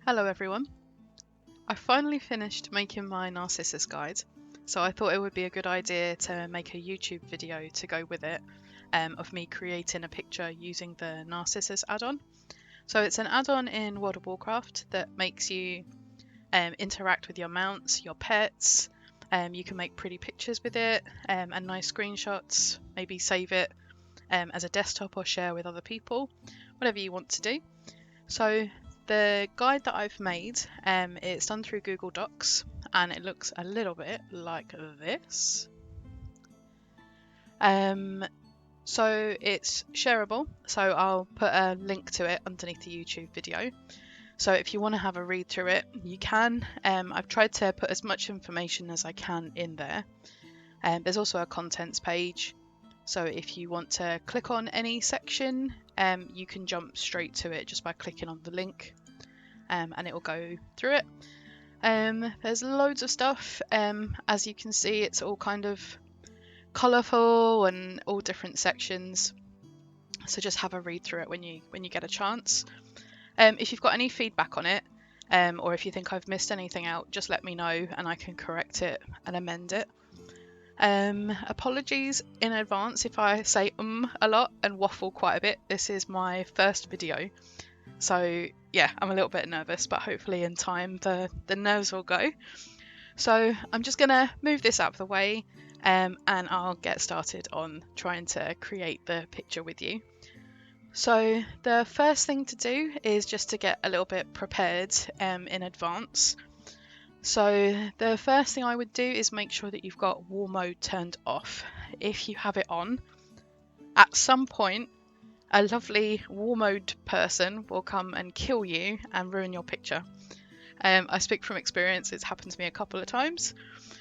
Hello everyone. I finally finished making my Narcissus guide, so I thought it would be a good idea to make a YouTube video to go with it of me creating a picture using the Narcissus add-on. So it's an add-on in World of Warcraft that makes you interact with your mounts, your pets. You can make pretty pictures with it and nice screenshots, maybe save it as a desktop or share with other people, whatever you want to do. So the guide that I've made, it's done through Google Docs and it looks a little bit like this. So it's shareable, so I'll put a link to it underneath the YouTube video. So if you want to have a read through it, you can. I've tried to put as much information as I can in there. There's also a contents page. So if you want to click on any section, you can jump straight to it just by clicking on the link and it will go through it. There's loads of stuff. As you can see, it's all kind of colourful and all different sections. So just have a read through it when you get a chance. If you've got any feedback on it, or if you think I've missed anything out, just let me know and I can correct it and amend it. Apologies in advance if I say a lot and waffle quite a bit. This is my first video, so yeah, I'm a little bit nervous, but hopefully in time the nerves will go. So I'm just gonna move this out of the way and I'll get started on trying to create the picture with you. So the first thing to do is just to get a little bit prepared in advance. So the first thing I would do is make sure that you've got war mode turned off. If you have it on, at some point a lovely war mode person will come and kill you and ruin your picture. I speak from experience, it's happened to me a couple of times,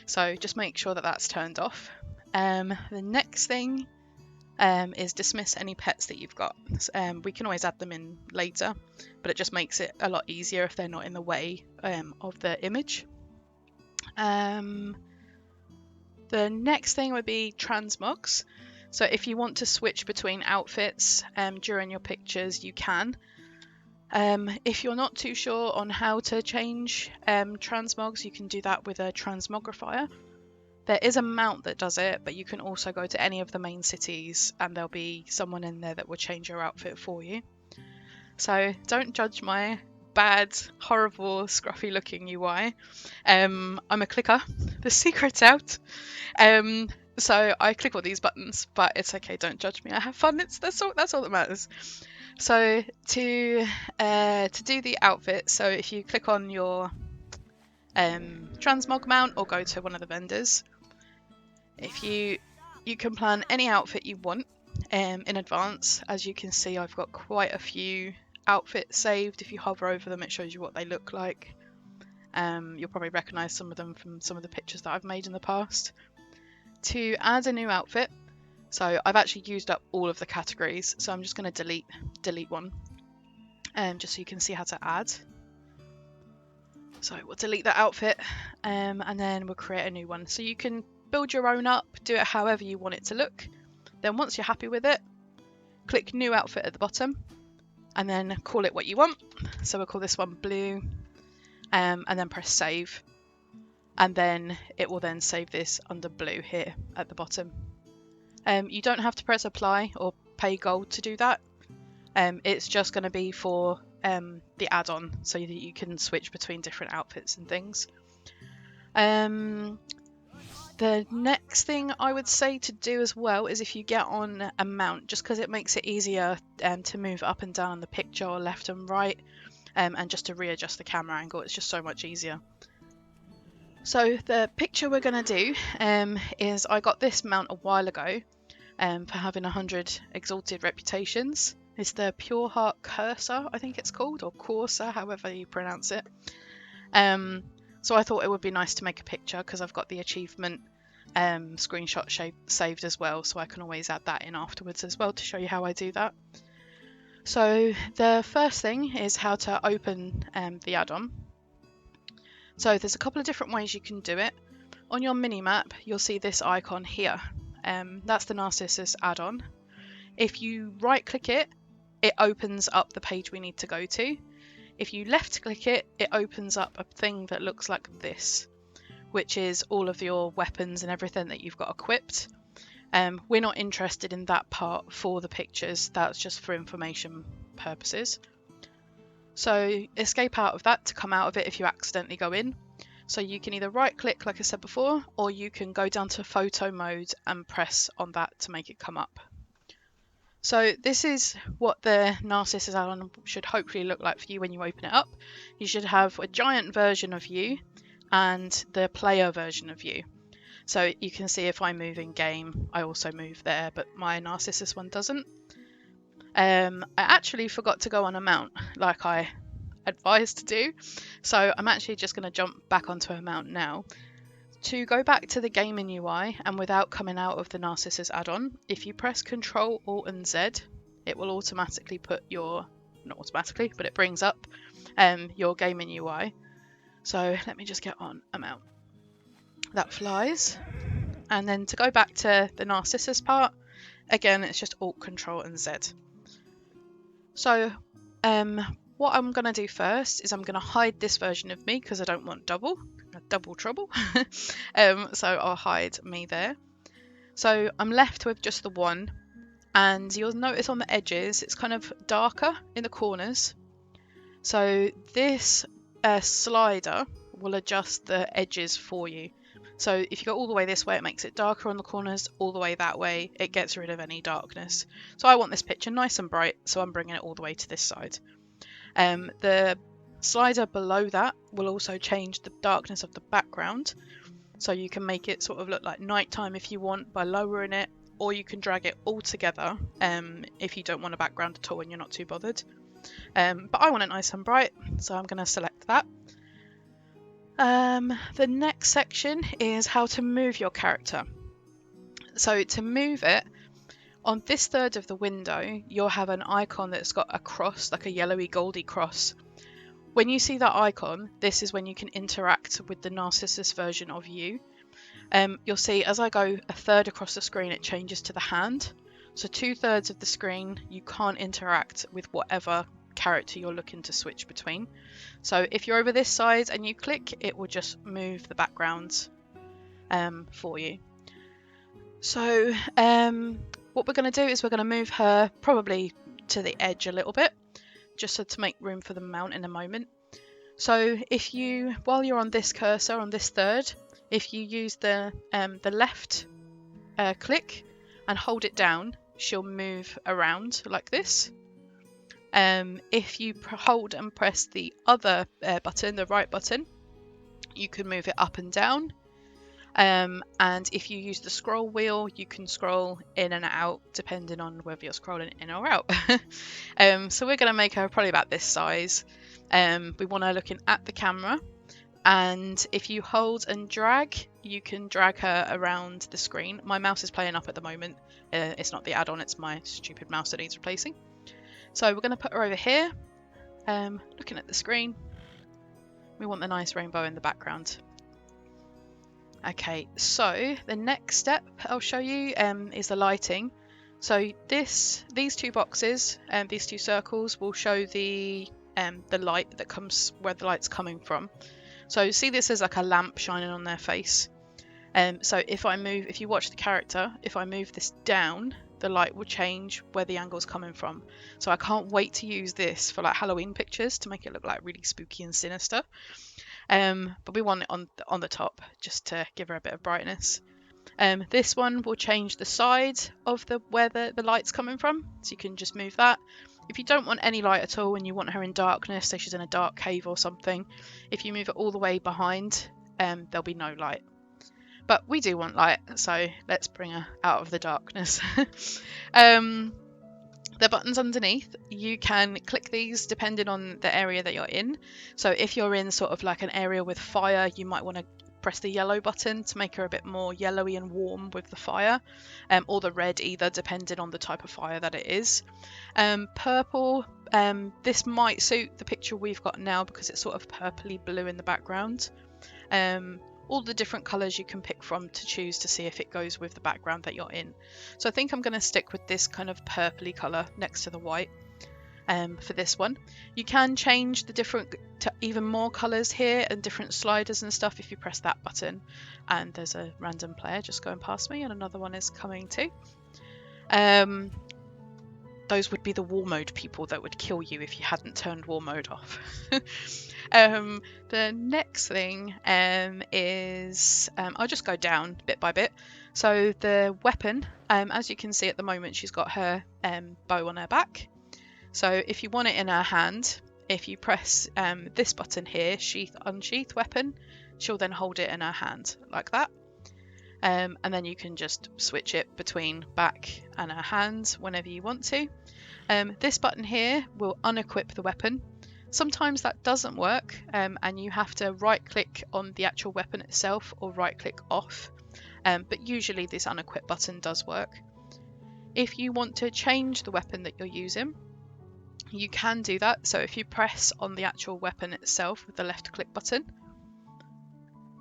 so just make sure that that's turned off. The next thing is dismiss any pets that you've got. We can always add them in later, but it just makes it a lot easier if they're not in the way of the image. The next thing would be transmogs. So if you want to switch between outfits during your pictures, you can. If you're not too sure on how to change transmogs, you can do that with a transmogrifier. There is a mount that does it, but you can also go to any of the main cities and there'll be someone in there that will change your outfit for you. So don't judge my bad, horrible, scruffy looking UI. I'm a clicker. The secret's out. So I click all these buttons, but it's okay, don't judge me. I have fun. That's all that matters. So to do the outfit, so if you click on your transmog mount or go to one of the vendors, if you can plan any outfit you want in advance. As you can see, I've got quite a few outfits saved. If you hover over them, it shows you what they look like. You'll probably recognize some of them from some of the pictures that I've made in the past. To add a new outfit, so I've actually used up all of the categories, so I'm just going to delete one just so you can see how to add. So we'll delete that outfit and then we'll create a new one. So you can build your own up, do it however you want it to look. Then once you're happy with it, click new outfit at the bottom and then call it what you want. So we'll call this one blue and then press save. And then it will then save this under blue here at the bottom. You don't have to press apply or pay gold to do that. It's just going to be for the add-on so that you can switch between different outfits and things. The next thing I would say to do as well is if you get on a mount, just because it makes it easier to move up and down the picture or left and right, and just to readjust the camera angle, it's just so much easier. So the picture we're going to do is I got this mount a while ago for having 100 exalted reputations. It's the Pure Heart Cursor, I think it's called, or Corsa, however you pronounce it. So I thought it would be nice to make a picture because I've got the achievement screenshot saved as well, so I can always add that in afterwards as well to show you how I do that. So the first thing is how to open the add-on. So there's a couple of different ways you can do it. On your mini-map, you'll see this icon here. That's the Narcissus add-on. If you right-click it, it opens up the page we need to go to. If you left click it, it opens up a thing that looks like this, which is all of your weapons and everything that you've got equipped. We're not interested in that part for the pictures, that's just for information purposes. So escape out of that to come out of it if you accidentally go in. So you can either right click like I said before, or you can go down to photo mode and press on that to make it come up. So this is what the Narcissus add-on should hopefully look like for you when you open it up. You should have a giant version of you and the player version of you. So you can see if I move in game, I also move there, but my Narcissus one doesn't. I actually forgot to go on a mount like I advised to do. So I'm actually just going to jump back onto a mount now. To go back to the gaming UI and without coming out of the Narcissus add-on, if you press Ctrl, Alt and Z, it will automatically put your, not automatically, but it brings up your gaming UI. So let me just get on a mount. That flies. And then to go back to the Narcissus part, again, it's just Alt, Control and Z. So what I'm going to do first is I'm going to hide this version of me because I don't want double trouble. So I'll hide me there. So I'm left with just the one, and you'll notice on the edges it's kind of darker in the corners. So this slider will adjust the edges for you. So if you go all the way this way, it makes it darker on the corners. All the way that way, it gets rid of any darkness. So I want this picture nice and bright, so I'm bringing it all the way to this side. The slider below that will also change the darkness of the background. So you can make it sort of look like nighttime if you want by lowering it, or you can drag it all together if you don't want a background at all and you're not too bothered. But I want it nice and bright, so I'm going to select that. The next section is how to move your character. So to move it, on this third of the window, you'll have an icon that's got a cross, like a yellowy goldy cross. When you see that icon, this is when you can interact with the Narcissus version of you. You'll see as I go a third across the screen, it changes to the hand. So 2/3 of the screen, you can't interact with whatever character you're looking to switch between. So if you're over this side and you click, it will just move the backgrounds for you. So what we're going to do is we're going to move her probably to the edge a little bit, just so to make room for the mount in a moment. So if you, while you're on this cursor on this third, if you use the left click and hold it down, she'll move around like this. If you hold and press the other button, the right button, you can move it up and down. And if you use the scroll wheel, you can scroll in and out depending on whether you're scrolling in or out. So we're going to make her probably about this size. We want her looking at the camera, and if you hold and drag, you can drag her around the screen. My mouse is playing up at the moment. It's not the add-on, it's my stupid mouse that needs replacing. So we're going to put her over here, looking at the screen. We want the nice rainbow in the background. Okay, so the next step I'll show you is the lighting. So these two boxes and these two circles will show the light that comes where the light's coming from. So see this as like a lamp shining on their face. So if you watch the character, if I move this down, the light will change where the angle's coming from. So I can't wait to use this for like Halloween pictures to make it look like really spooky and sinister. But we want it on the top just to give her a bit of brightness. This one will change the side of where the light's coming from, so you can just move that. If you don't want any light at all and you want her in darkness, say she's in a dark cave or something, if you move it all the way behind, there'll be no light. But we do want light, so let's bring her out of the darkness. The buttons underneath, you can click these depending on the area that you're in. So if you're in sort of like an area with fire, you might want to press the yellow button to make her a bit more yellowy and warm with the fire, or the red either, depending on the type of fire that it is. Purple, this might suit the picture we've got now because it's sort of purpley blue in the background. All the different colours you can pick from to choose to see if it goes with the background that you're in. So I think I'm going to stick with this kind of purpley colour next to the white. for this one. You can change the different to even more colours here and different sliders and stuff if you press that button. And there's a random player just going past me and another one is coming too. Those would be the war mode people that would kill you if you hadn't turned war mode off. The next thing is, I'll just go down bit by bit. So the weapon, as you can see at the moment, she's got her bow on her back. So if you want it in her hand, if you press this button here, sheath, unsheath weapon, she'll then hold it in her hand like that. And then you can just switch it between back and her hands whenever you want to. This button here will unequip the weapon. Sometimes that doesn't work and you have to right click on the actual weapon itself or right click off, but usually this unequip button does work. If you want to change the weapon that you're using, you can do that. So if you press on the actual weapon itself with the left click button,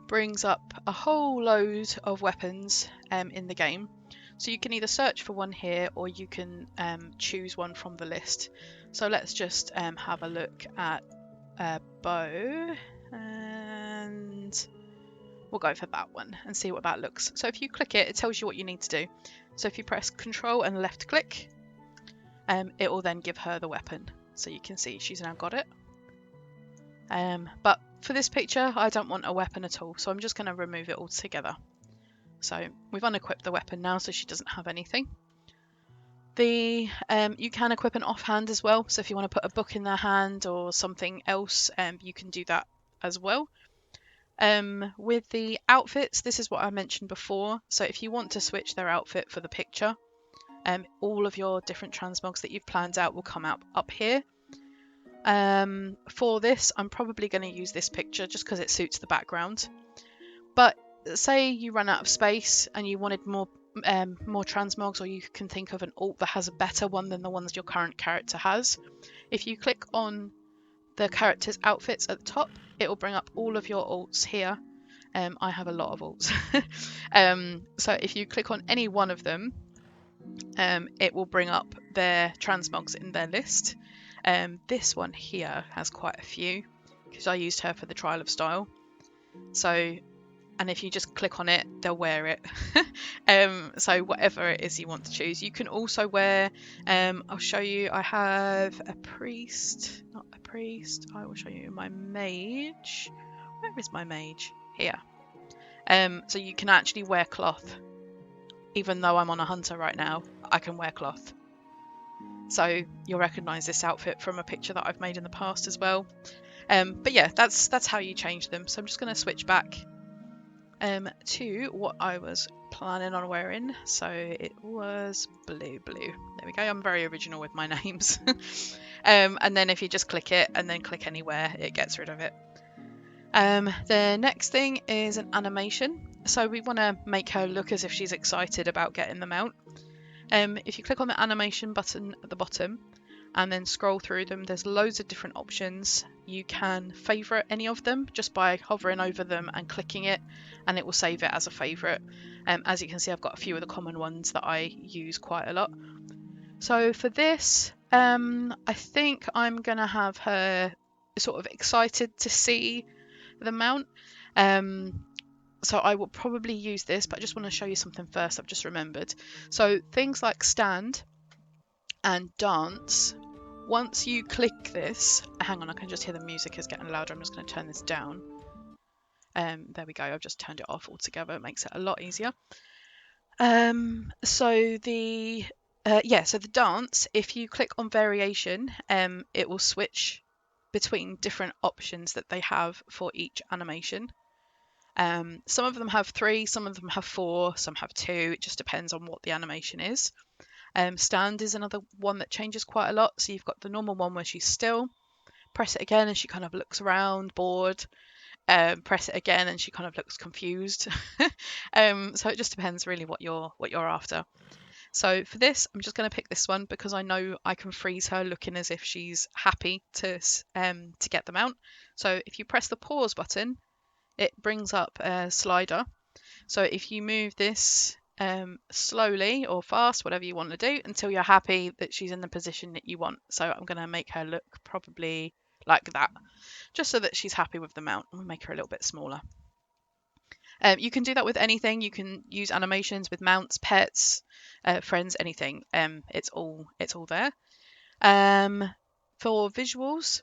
brings up a whole load of weapons in the game. So you can either search for one here or you can choose one from the list. So let's just have a look at a bow and we'll go for that one and see what that looks. So if you click it, it tells you what you need to do. So if you press Control and left click, it will then give her the weapon. So you can see she's now got it. But for this picture, I don't want a weapon at all, so I'm just going to remove it altogether. So we've unequipped the weapon now, so she doesn't have anything. You can equip an offhand as well, so if you want to put a book in their hand or something else, you can do that as well. With the outfits, this is what I mentioned before. So if you want to switch their outfit for the picture, all of your different transmogs that you've planned out will come out up here. For this, I'm probably going to use this picture just because it suits the background. But say you run out of space and you wanted more transmogs, or you can think of an alt that has a better one than the ones your current character has. If you click on the character's outfits at the top, it will bring up all of your alts here. I have a lot of alts. So if you click on any one of them, it will bring up their transmogs in their list. This one here has quite a few because I used her for the trial of style. So, and if you just click on it, they'll wear it. So whatever it is you want to choose. You can also wear, I'll show you, I have a priest, not a priest, I will show you my mage. Where is my mage? Here. So you can actually wear cloth. Even though I'm on a hunter right now, I can wear cloth. So you'll recognise this outfit from a picture that I've made in the past as well. But yeah, that's how you change them. So I'm just going to switch back to what I was planning on wearing. So it was blue. There we go. I'm very original with my names. And then if you just click it and then click anywhere, it gets rid of it. The next thing is an animation. So we want to make her look as if she's excited about getting the mount. If you click on the animation button at the bottom and then scroll through them, there's loads of different options. You can favourite any of them just by hovering over them and clicking it, and it will save it as a favourite. As you can see, I've got a few of the common ones that I use quite a lot. So for this, I think I'm going to have her sort of excited to see the mount. So I will probably use this, but I just want to show you something first I've just remembered. So things like stand and dance, once you click this, hang on, I can just hear the music is getting louder. I'm just going to turn this down. There we go, I've just turned it off altogether. It makes it a lot easier. So the dance, if you click on variation, it will switch between different options that they have for each animation. Some of them have 3, some of them have 4, some have 2. It just depends on what the animation is. Stand is another one that changes quite a lot. So you've got the normal one where she's still. Press it again and she kind of looks around, bored. Press it again and she kind of looks confused. So it just depends really what you're after. So for this, I'm just going to pick this one because I know I can freeze her looking as if she's happy to get the mount. So if you press the pause button, it brings up a slider. So if you move this slowly or fast, whatever you want to do, until you're happy that she's in the position that you want. So I'm going to make her look probably like that, just so that she's happy with the mount. I'm going to make her a little bit smaller. You can do that with anything. You can use animations with mounts, pets, friends, anything. It's all there. For visuals,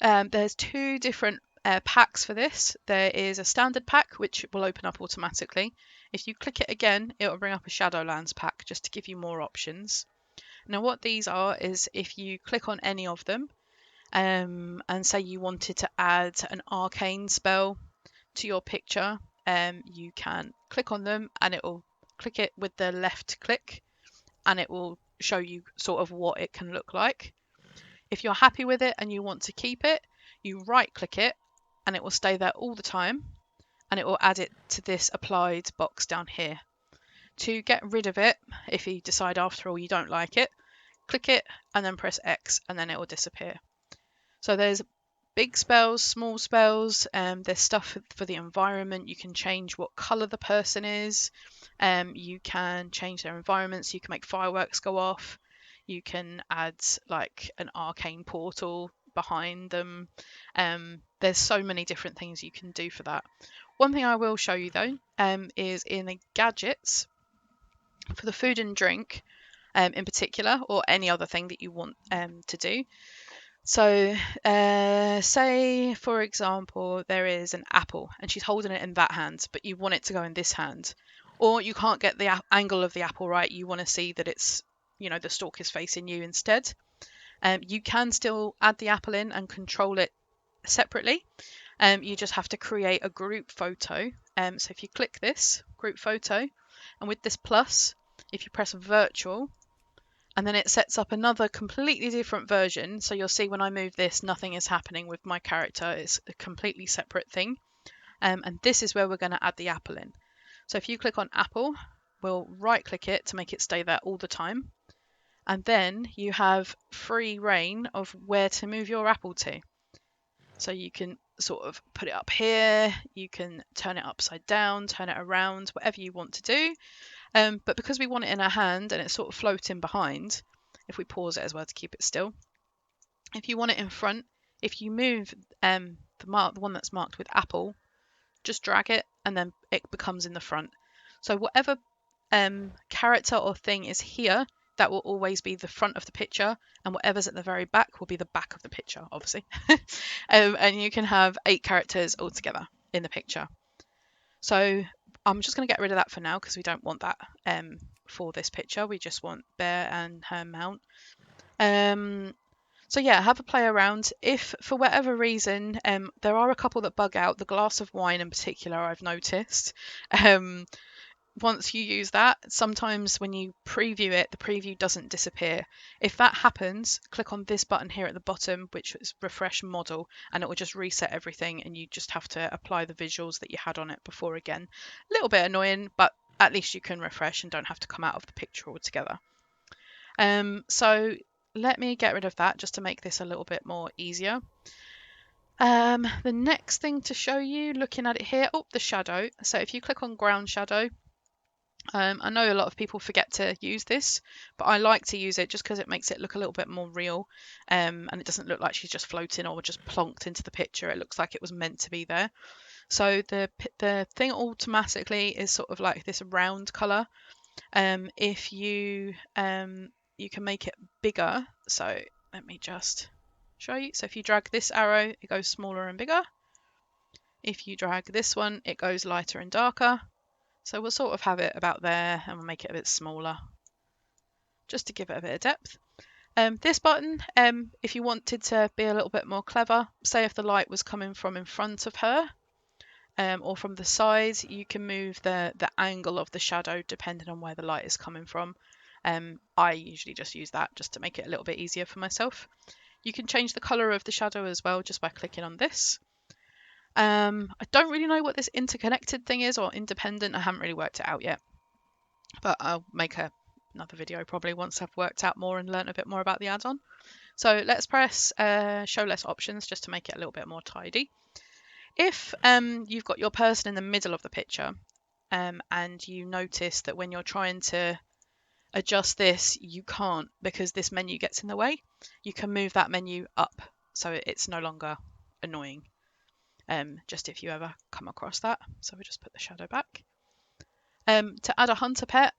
there's two different packs for this. There is a standard pack, which will open up automatically. If you click it again, it will bring up a Shadowlands pack, just to give you more options. Now what these are is if you click on any of them, and say you wanted to add an arcane spell to your picture, you can click on them and it will click it with the left click and it will show you sort of what it can look like. If you're happy with it and you want to keep it, you right click it and it will stay there all the time, and it will add it to this applied box down here. To get rid of it, if you decide after all you don't like it, click it and then press X and then it will disappear. So there's big spells, small spells, there's stuff for the environment. You can change what colour the person is, you can change their environments, you can make fireworks go off, you can add like an arcane portal behind them. There's so many different things you can do for that. One thing I will show you though is in the gadgets for the food and drink in particular, or any other thing that you want to do. So say for example there is an apple and she's holding it in that hand, but you want it to go in this hand, or you can't get the angle of the apple right, you want to see that it's, you know, the stalk is facing you instead. You can still add the apple in and control it separately. You just have to create a group photo. So if you click this group photo, and with this plus, if you press virtual, and then it sets up another completely different version. So you'll see when I move this, nothing is happening with my character. It's a completely separate thing. And this is where we're going to add the apple in. So if you click on apple, we'll right click it to make it stay there all the time. And then you have free reign of where to move your apple to. So you can sort of put it up here, you can turn it upside down, turn it around, whatever you want to do. But because we want it in our hand and it's sort of floating behind, if we pause it as well to keep it still, if you want it in front, if you move the one that's marked with apple, just drag it and then it becomes in the front. So whatever character or thing is here, that will always be the front of the picture, and whatever's at the very back will be the back of the picture, obviously. And you can have 8 characters all together in the picture. So I'm just going to get rid of that for now because we don't want that for this picture. We just want Bear and her mount. So yeah, have a play around. If for whatever reason there are a couple that bug out, the glass of wine in particular, I've noticed. Once you use that, sometimes when you preview it, the preview doesn't disappear. If that happens, click on this button here at the bottom, which is refresh model, and it will just reset everything, and you just have to apply the visuals that you had on it before again. A little bit annoying, but at least you can refresh and don't have to come out of the picture altogether. So let me get rid of that just to make this a little bit more easier. The next thing to show you, looking at it here, the shadow. So if you click on ground shadow, I know a lot of people forget to use this, but I like to use it just because it makes it look a little bit more real, and it doesn't look like she's just floating or just plonked into the picture. It looks like it was meant to be there. So the thing automatically is sort of like this round colour. If you you can make it bigger, so let me just show you. So if you drag this arrow, it goes smaller and bigger. If you drag this one, it goes lighter and darker. So we'll sort of have it about there, and we'll make it a bit smaller, just to give it a bit of depth. This button, if you wanted to be a little bit more clever, say if the light was coming from in front of her, or from the side, you can move the angle of the shadow depending on where the light is coming from. I usually just use that just to make it a little bit easier for myself. You can change the colour of the shadow as well just by clicking on this. I don't really know what this interconnected thing is, or independent. I haven't really worked it out yet, but I'll make another video probably once I've worked out more and learnt a bit more about the add-on. So let's press show less options just to make it a little bit more tidy. If you've got your person in the middle of the picture, and you notice that when you're trying to adjust this, you can't because this menu gets in the way, you can move that menu up so it's no longer annoying, just if you ever come across that. So we'll just put the shadow back. To add a hunter pet,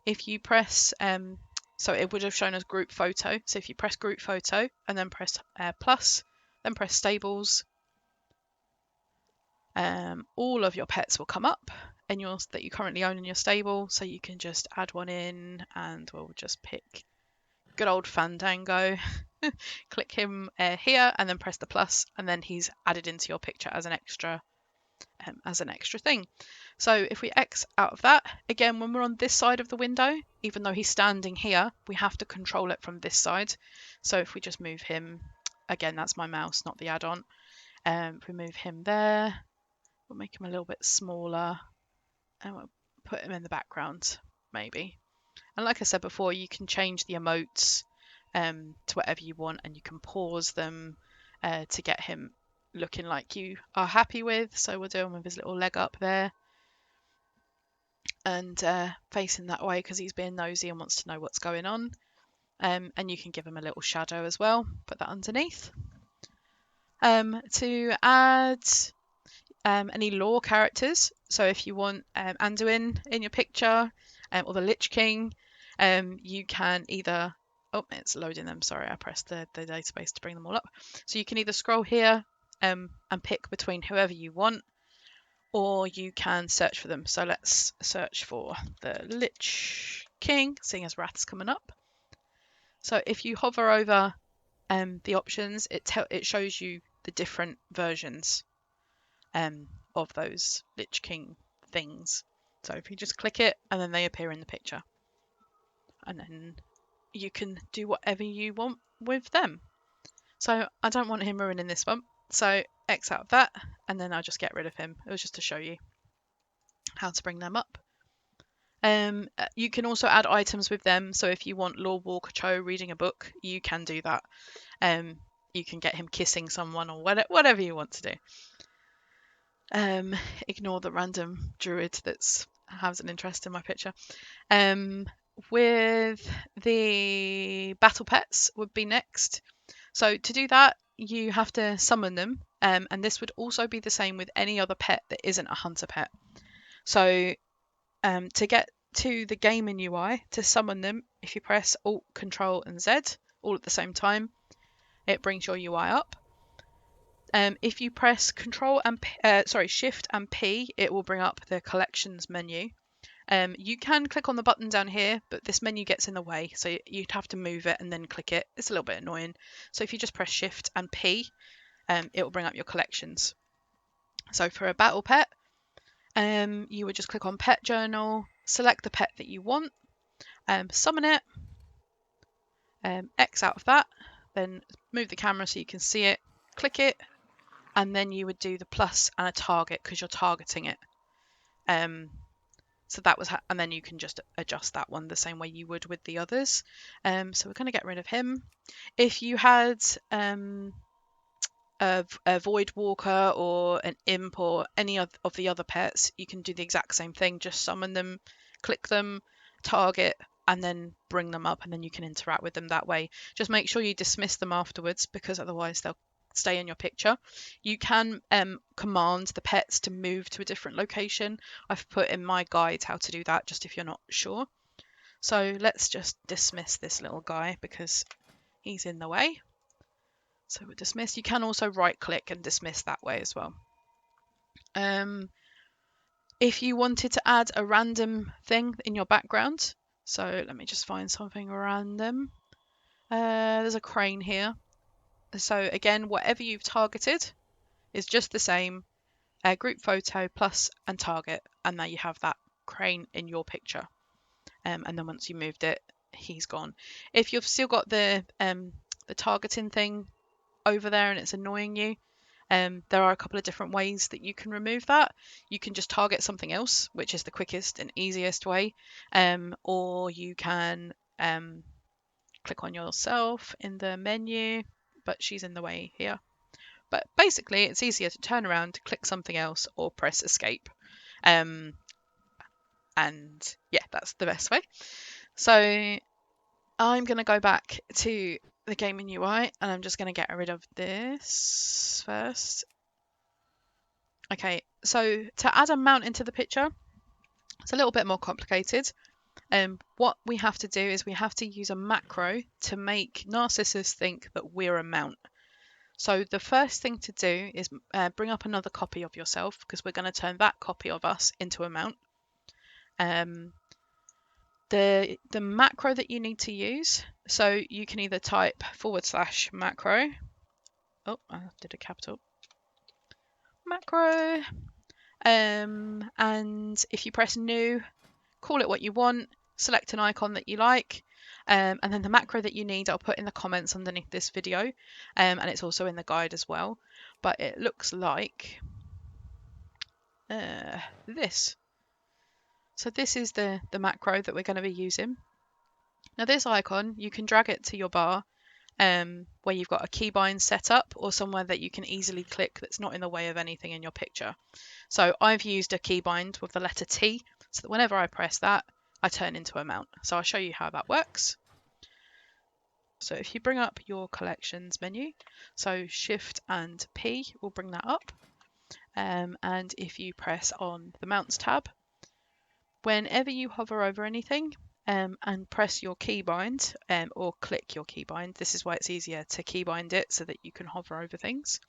if you press, so it would have shown us group photo, so if you press group photo and then press plus, then press stables, all of your pets will come up and yours that you currently own in your stable, so you can just add one in, and we'll just pick good old Fandango. Click him here and then press the plus, and then he's added into your picture as an extra thing. So if we X out of that, again, when we're on this side of the window, even though he's standing here, we have to control it from this side. So if we just move him, again, that's my mouse, not the add-on. If we move him there, we'll make him a little bit smaller and we'll put him in the background, maybe. And like I said before, you can change the emotes to whatever you want, and you can pause them to get him looking like you are happy with. So we'll do him with his little leg up there and facing that way because he's being nosy and wants to know what's going on. And you can give him a little shadow as well, put that underneath. To add any lore characters, so if you want Anduin in your picture or the Lich King, you can either, oh, it's loading them, sorry, I pressed the database to bring them all up. So you can either scroll here and pick between whoever you want, or you can search for them. So let's search for the Lich King, seeing as Wrath's coming up. So if you hover over the options, it shows you the different versions of those Lich King things. So if you just click it, and then they appear in the picture, and then you can do whatever you want with them. So I don't want him ruining this one, so X out of that, and then I'll just get rid of him. It was just to show you how to bring them up. You can also add items with them, so if you want Lord Walker Cho reading a book, you can do that. You can get him kissing someone or whatever you want to do. Ignore the random druid that has an interest in my picture. With the battle pets would be next. So to do that, you have to summon them, and this would also be the same with any other pet that isn't a hunter pet. So to get to the gaming UI, to summon them, if you press Alt, Control and Z all at the same time, it brings your UI up. If you press Shift and P, it will bring up the collections menu. You can click on the button down here, but this menu gets in the way, so you'd have to move it and then click it. It's a little bit annoying. So if you just press Shift and P, it will bring up your collections. So for a battle pet, you would just click on Pet Journal, select the pet that you want, summon it, X out of that, then move the camera so you can see it, click it, and then you would do the plus and a target because you're targeting it. So that was, and then you can just adjust that one the same way you would with the others. So we're going to get rid of him. If you had a Void Walker or an Imp or any of the other pets, you can do the exact same thing. Just summon them, click them, target, and then bring them up, and then you can interact with them that way. Just make sure you dismiss them afterwards, because otherwise they'll stay in your picture. You can command the pets to move to a different location. I've put in my guide how to do that, just if you're not sure. So let's just dismiss this little guy because he's in the way. So we'll dismiss. You can also right click and dismiss that way as well. If you wanted to add a random thing in your background, so let me just find something random. There's a crane here. So again, whatever you've targeted is just the same. Group photo plus and target, and now you have that crane in your picture. And then once you moved it, he's gone. If you've still got the targeting thing over there and it's annoying you, there are a couple of different ways that you can remove that. You can just target something else, which is the quickest and easiest way, or you can click on yourself in the menu, but she's in the way here. But basically, it's easier to turn around, click something else, or press escape. And yeah, that's the best way. So I'm going to go back to the gaming UI and I'm just going to get rid of this first. Okay, so to add a mount into the picture, it's a little bit more complicated. What we have to do is we have to use a macro to make Narcissus think that we're a mount. So the first thing to do is bring up another copy of yourself, because we're going to turn that copy of us into a mount. The macro that you need to use, so you can either type /macro. Oh, I did a capital. Macro. And if you press new, call it what you want, select an icon that you like, and then the macro that you need I'll put in the comments underneath this video, and it's also in the guide as well, but it looks like this. So this is the macro that we're going to be using. Now this icon, you can drag it to your bar where you've got a keybind set up, or somewhere that you can easily click that's not in the way of anything in your picture. So I've used a keybind with the letter T, so that whenever I press that, I turn into a mount. So I'll show you how that works. So if you bring up your collections menu, so Shift and P will bring that up. And if you press on the mounts tab, whenever you hover over anything and press your keybind or click your keybind, this is why it's easier to keybind it so that you can hover over things.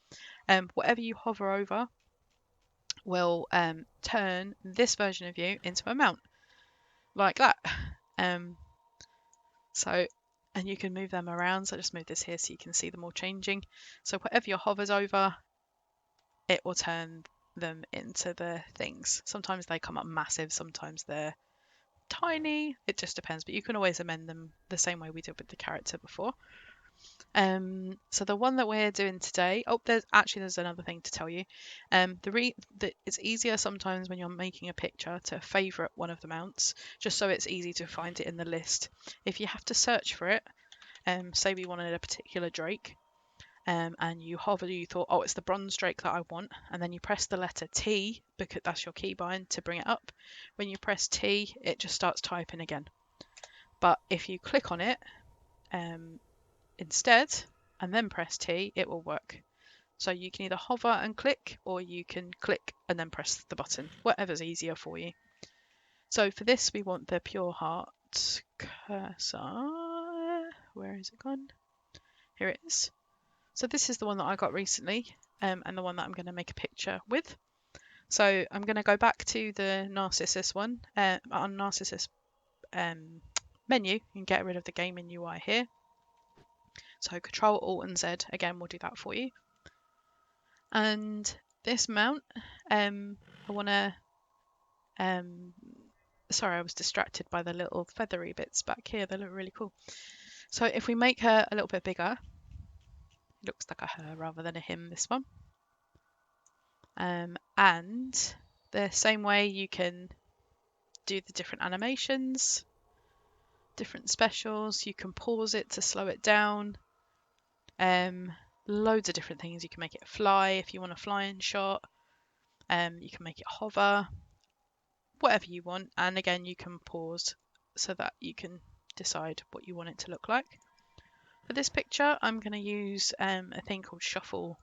Whatever you hover over will turn this version of you into a mount, like that. And you can move them around. So just move this here so you can see them all changing. So whatever your hovers over, it will turn them into the things. Sometimes they come up massive, sometimes they're tiny. It just depends, but you can always amend them the same way we did with the character before. So the one that we're doing today, there's another thing to tell you. It's easier sometimes when you're making a picture to favourite one of the mounts, just so it's easy to find it in the list. If you have to search for it, say we wanted a particular Drake, and you hover, you thought, oh, it's the bronze Drake that I want, and then you press the letter T, because that's your keybind, to bring it up. When you press T, it just starts typing again. But if you click on it instead, and then press T, it will work. So you can either hover and click, or you can click and then press the button, whatever's easier for you. So for this, we want the pure heart cursor. Where is it gone? Here it is. So this is the one that I got recently, and the one that I'm going to make a picture with. So I'm going to go back to the Narcissus one, on Narcissus menu, and get rid of the gaming UI here. So Control, Alt and Z, again, will do that for you. And this mount, I want to, sorry, I was distracted by the little feathery bits back here. They look really cool. So if we make her a little bit bigger, it looks like a her rather than a him, this one. And the same way you can do the different animations, different specials, you can pause it to slow it down. Loads of different things. You can make it fly if you want a flying shot. You can make it hover, whatever you want. And again, you can pause so that you can decide what you want it to look like. For this picture, I'm going to use a thing called shuffle.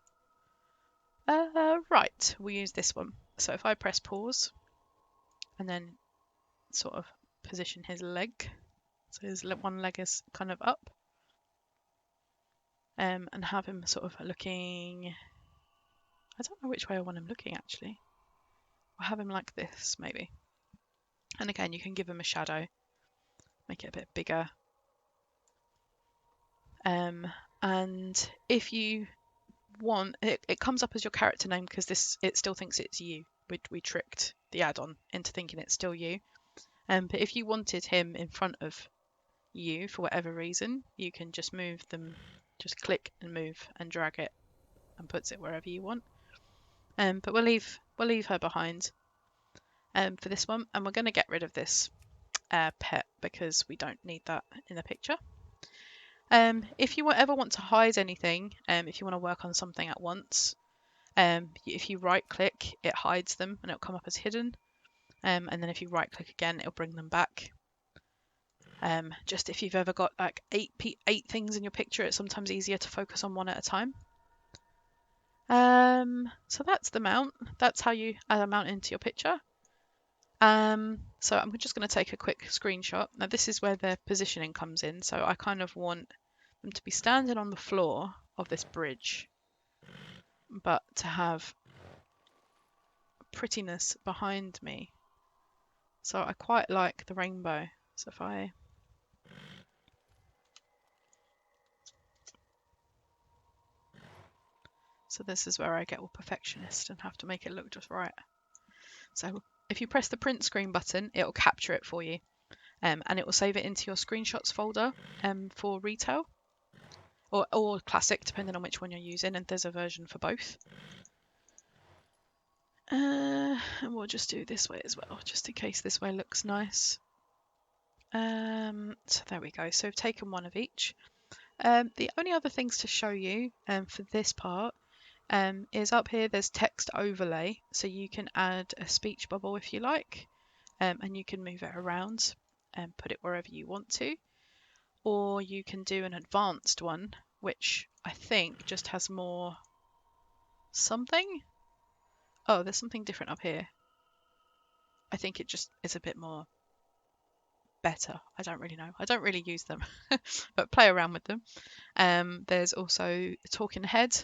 Right, we'll use this one. So if I press pause and then sort of position his leg, so his one leg is kind of up, and have him sort of looking, I don't know which way I want him looking actually. I'll have him like this maybe. And again, you can give him a shadow, make it a bit bigger. And if you want, it comes up as your character name because it still thinks it's you. We tricked the add-on into thinking it's still you. But if you wanted him in front of you for whatever reason, you can just move them, just click and move and drag it, and puts it wherever you want. But we'll leave her behind for this one, and we're going to get rid of this pet because we don't need that in the picture. If you ever want to hide anything, if you want to work on something at once, if you right click, it hides them and it'll come up as hidden. And then if you right click again, it'll bring them back. Just if you've ever got like eight things in your picture, it's sometimes easier to focus on one at a time. So that's the mount. That's how you add a mount into your picture. So I'm just going to take a quick screenshot. Now this is where the positioning comes in. So I kind of want them to be standing on the floor of this bridge, but to have prettiness behind me. So I quite like the rainbow. So if I So this is where I get all perfectionist and have to make it look just right. So if you press the print screen button, it will capture it for you, and it will save it into your screenshots folder for retail or classic, depending on which one you're using, and there's a version for both. And we'll just do this way as well, just in case this way looks nice. So there we go. So we've taken one of each. The only other things to show you for this part is up here there's text overlay, so you can add a speech bubble if you like, and you can move it around and put it wherever you want to, or you can do an advanced one which I think just has more something. Oh, there's something different up here. I think it just is a bit more better. I don't really know. I don't really use them, but play around with them. There's also a talking head.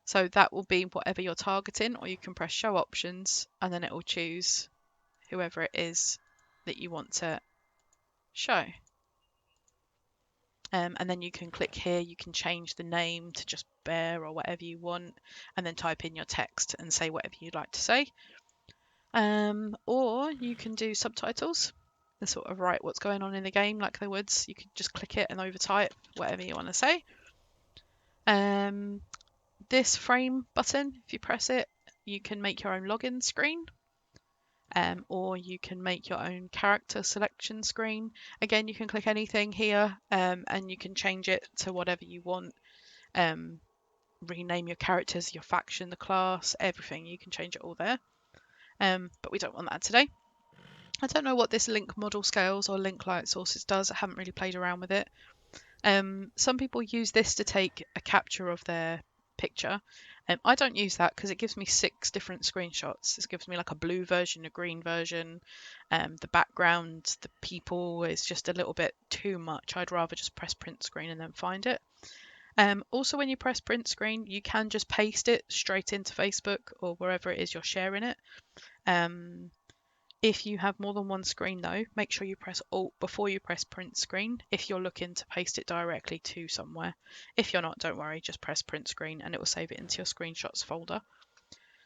So that will be whatever you're targeting, or you can press show options and then it will choose whoever it is that you want to show. And then you can click here, you can change the name to just Bear or whatever you want, and then type in your text and say whatever you'd like to say. Or you can do subtitles and sort of write what's going on in the game like they would. You could just click it and overtype whatever you want to say. This frame button, if you press it, you can make your own login screen, or you can make your own character selection screen. Again, you can click anything here, and you can change it to whatever you want. Rename your characters, your faction, the class, everything. You can change it all there. But we don't want that today. I don't know what this link model scales or link light sources does. I haven't really played around with it. Some people use this to take a capture of their picture. I don't use that because it gives me 6 different screenshots. It gives me like a blue version, a green version. The background, the people is just a little bit too much. I'd rather just press print screen and then find it. Also, when you press print screen, you can just paste it straight into Facebook or wherever it is you're sharing it. If you have more than one screen though, make sure you press Alt before you press print screen if you're looking to paste it directly to somewhere. If you're not, don't worry, just press print screen and it will save it into your screenshots folder.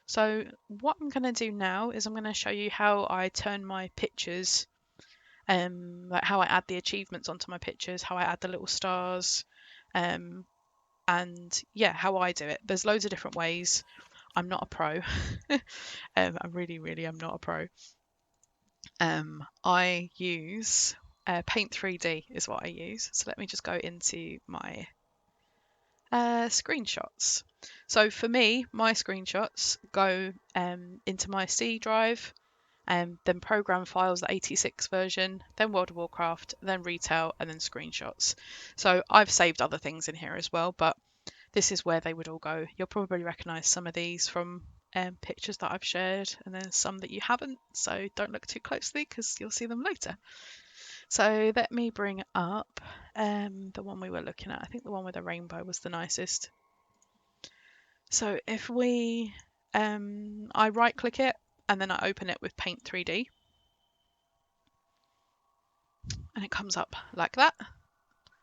So what I'm going to do now is I'm going to show you how I turn my pictures, like how I add the achievements onto my pictures, how I add the little stars, and yeah, how I do it. There's loads of different ways. I'm not a pro. I really am not a pro. I use Paint 3D is what I use. So let me just go into my screenshots. So for me, my screenshots go into my C drive, then program files, the 86 version, then World of Warcraft, then retail, and then screenshots. So I've saved other things in here as well, but this is where they would all go. You'll probably recognize some of these from pictures that I've shared, and then some that you haven't, so don't look too closely because you'll see them later. So let me bring up the one we were looking at. I think the one with the rainbow was the nicest. So if we, I right click it and then I open it with Paint 3D, and it comes up like that.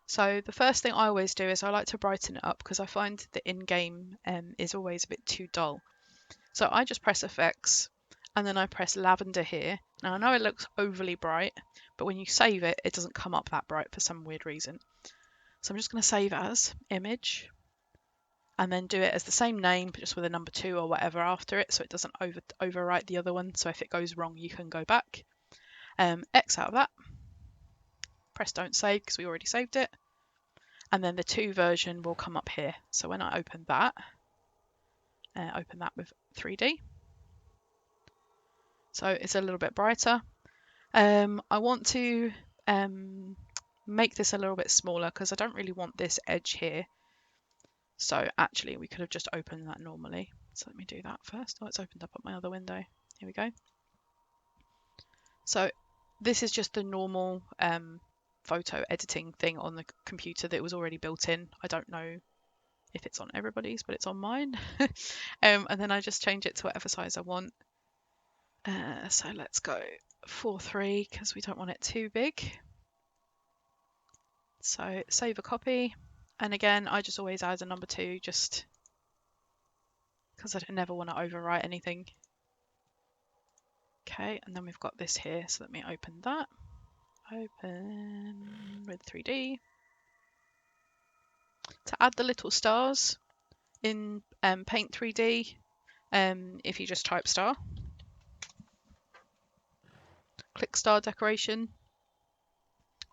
So the first thing I always do is I like to brighten it up because I find the in-game is always a bit too dull. So I just press effects and then I press lavender here. Now I know it looks overly bright, but when you save it, it doesn't come up that bright for some weird reason. So I'm just going to save as image and then do it as the same name, but just with a number 2 or whatever after it, so it doesn't overwrite the other one. So if it goes wrong, you can go back. X out of that. Press don't save because we already saved it. And then the 2 version will come up here. So when I open that with 3D. so it's a little bit brighter. I want to make this a little bit smaller because I don't really want this edge here. So actually we could have just opened that normally. So let me do that first. Oh, it's opened up on my other window. Here we go. So this is just the normal photo editing thing on the computer that was already built in. I don't know if it's on everybody's, but it's on mine. And then I just change it to whatever size I want. So let's go 4:3 because we don't want it too big. So save a copy. And again, I just always add a number 2 just because I never want to overwrite anything. Okay, and then we've got this here. So let me open that. Open with 3D. To add the little stars in Paint 3D, if you just type star, click star decoration,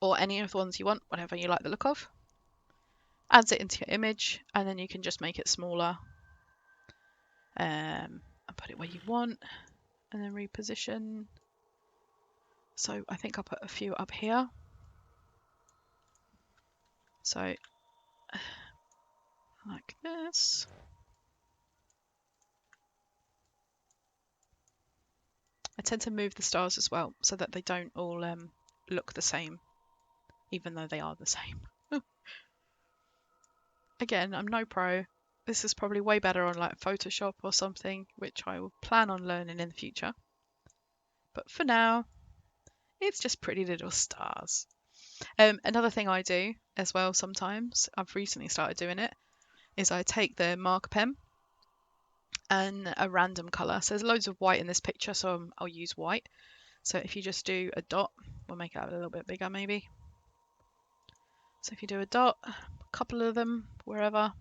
or any of the ones you want, whatever you like the look of, adds it into your image, and then you can just make it smaller and put it where you want, and then reposition. So I think I'll put a few up here. So like this. I tend to move the stars as well so that they don't all look the same, even though they are the same. Again, I'm no pro. This is probably way better on like Photoshop or something, which I will plan on learning in the future. But for now, it's just pretty little stars. Another thing I do as well sometimes, I've recently started doing it, is I take the marker pen and a random colour. So there's loads of white in this picture, so I'll use white. So if you just do a dot, we'll make it a little bit bigger maybe. So if you do a dot, a couple of them, wherever,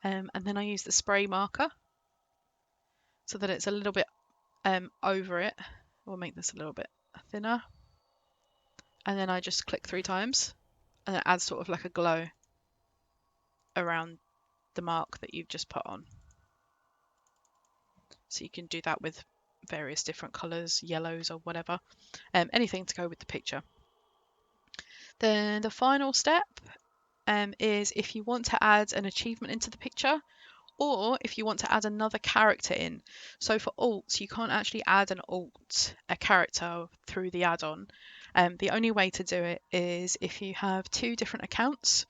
and then I use the spray marker so that it's a little bit over it. We'll make this a little bit thinner. And then I just click 3 times and it adds sort of like a glow around the mark that you've just put on. So you can do that with various different colours, yellows or whatever, anything to go with the picture. Then the final step is if you want to add an achievement into the picture, or if you want to add another character in. So for alts, you can't actually add an alt, a character, through the add-on. The only way to do it is if you have 2 different accounts.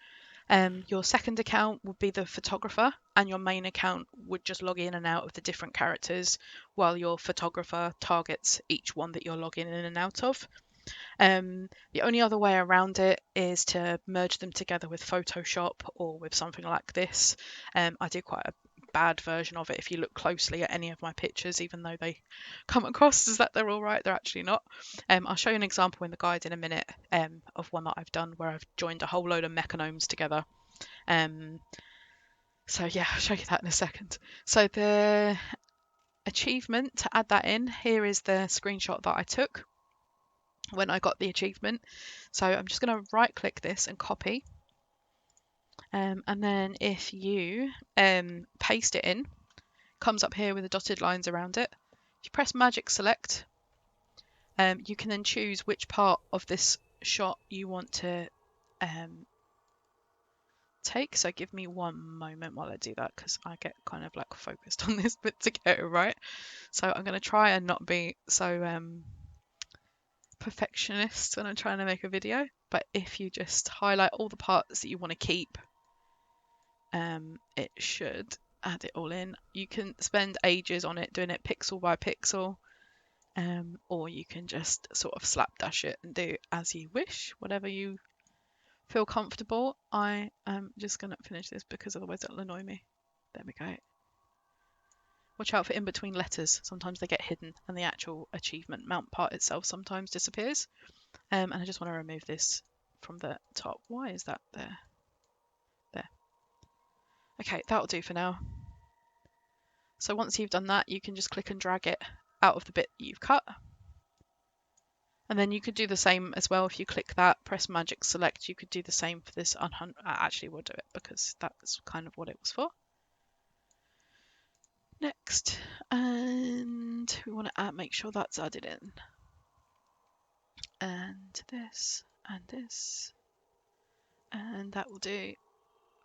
Your second account would be the photographer, and your main account would just log in and out of the different characters, while your photographer targets each one that you're logging in and out of. The only other way around it is to merge them together with Photoshop or with something like this. I do quite a bad version of it. If you look closely at any of my pictures, even though they come across as that they're all right, they're actually not. I'll show you an example in the guide in a minute of one that I've done where I've joined a whole load of mechanomes together. So yeah, I'll show you that in a second. So the achievement, to add that in, here is the screenshot that I took when I got the achievement. So I'm just going to right click this and copy, and then if you paste it in, comes up here with the dotted lines around it. If you press magic select, you can then choose which part of this shot you want to take. So give me one moment while I do that, because I get kind of like focused on this bit to get it right. So I'm going to try and not be so perfectionist when I'm trying to make a video, but if you just highlight all the parts that you want to keep, it should add it all in. You can spend ages on it doing it pixel by pixel, or you can just sort of slapdash it and do as you wish, whatever you feel comfortable. I am just going to finish this because otherwise it'll annoy me. There we go. Watch out for in between letters, sometimes they get hidden and the actual achievement mount part itself sometimes disappears. And I just want to remove this from the top. Why is that there? There. Okay, that'll do for now. So once you've done that, you can just click and drag it out of the bit that you've cut. And then you could do the same as well. If you click that, press magic select, you could do the same for this. Actually, we'll do it because that's kind of what it was for. Next, and we want to make sure that's added in. And this, and this. And that will do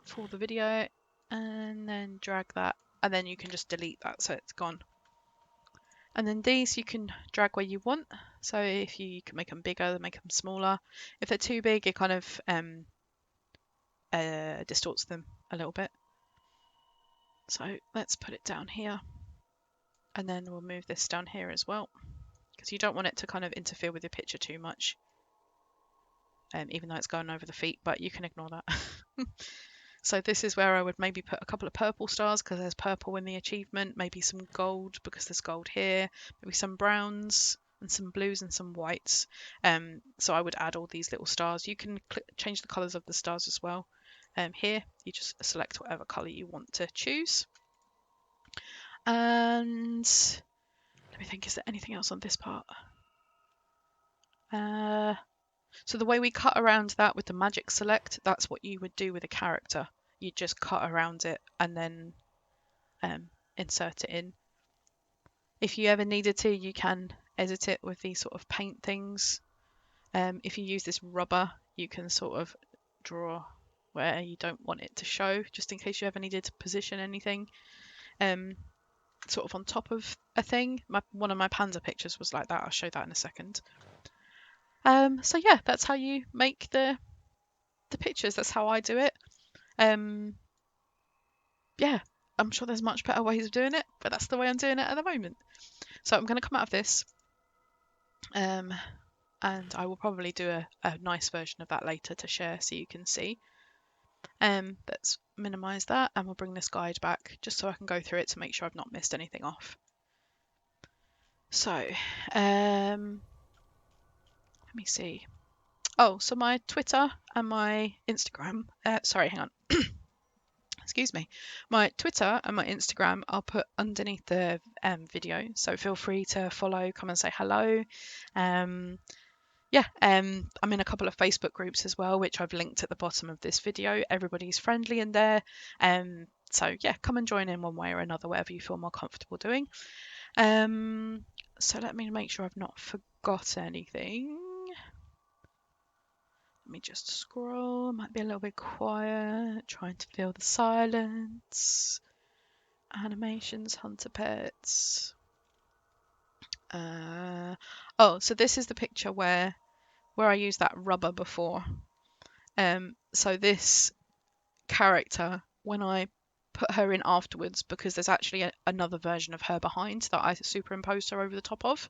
for the video. And then drag that. And then you can just delete that so it's gone. And then these you can drag where you want. So if you can make them bigger, make them smaller. If they're too big, it kind of distorts them a little bit. So let's put it down here. And then we'll move this down here as well, because you don't want it to kind of interfere with your picture too much. Even though it's going over the feet, but you can ignore that. So this is where I would maybe put a couple of purple stars because there's purple in the achievement, maybe some gold because there's gold here, maybe some browns and some blues and some whites. So I would add all these little stars. You can change the colours of the stars as well. Here you just select whatever colour you want to choose. And let me think, is there anything else on this part? So the way we cut around that with the magic select, that's what you would do with a character. You just cut around it and then insert it in. If you ever needed to, you can edit it with these sort of paint things. If you use this rubber, you can sort of draw where you don't want it to show, just in case you ever needed to position anything sort of on top of a thing. One of my Panda pictures was like that. I'll show that in a second. So yeah, that's how you make the pictures. That's how I do it. Yeah, I'm sure there's much better ways of doing it, but that's the way I'm doing it at the moment. So I'm going to come out of this, and I will probably do a nice version of that later to share so you can see. Let's minimize that, and we'll bring this guide back just so I can go through it to make sure I've not missed anything off. So let me see. Oh, so my Twitter and my Instagram, sorry, hang on. Excuse me. My Twitter and my Instagram I'll put underneath the video, so feel free to follow, come and say hello. Yeah, I'm in a couple of Facebook groups as well, which I've linked at the bottom of this video. Everybody's friendly in there. So yeah, come and join in one way or another, whatever you feel more comfortable doing. So let me make sure I've not forgot anything. Let me just scroll. Might be a little bit quiet. Trying to feel the silence. Animations, hunter pets. Oh, so this is the picture where I used that rubber before. So this character, when I put her in afterwards, because there's actually another version of her behind that I superimposed her over the top of.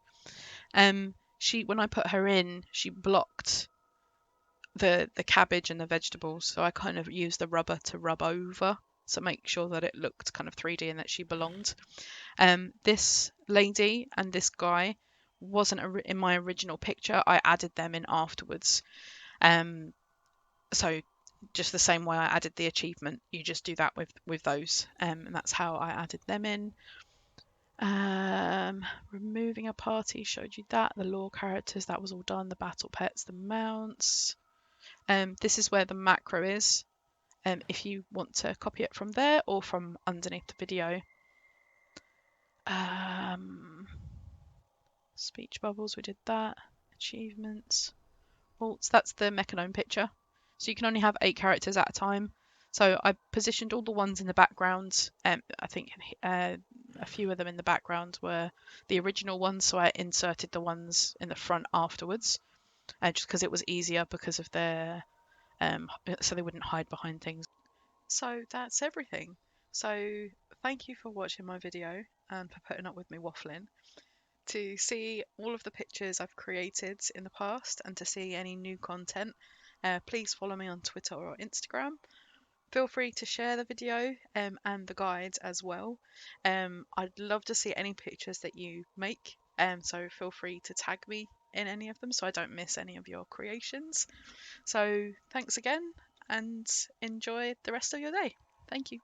When I put her in, she blocked the cabbage and the vegetables, so I kind of used the rubber to rub over to make sure that it looked kind of 3D and that she belonged. This lady and this guy wasn't in my original picture. I added them in afterwards. So just the same way I added the achievement, you just do that with those, and that's how I added them in. Removing a party, showed you that. The lore characters, that was all done. The battle pets, the mounts. This is where the macro is, if you want to copy it from there or from underneath the video. Speech bubbles, we did that. Achievements. Alts, that's the Mechanome picture. So you can only have 8 characters at a time. So I positioned all the ones in the background. I think a few of them in the background were the original ones, so I inserted the ones in the front afterwards, just because it was easier because of their so they wouldn't hide behind things. So that's everything. So thank you for watching my video and for putting up with me waffling. To see all of the pictures I've created in the past and to see any new content, please follow me on Twitter or Instagram. Feel free to share the video and the guides as well. I'd love to see any pictures that you make, so feel free to tag me in any of them so I don't miss any of your creations. So thanks again and enjoy the rest of your day. Thank you.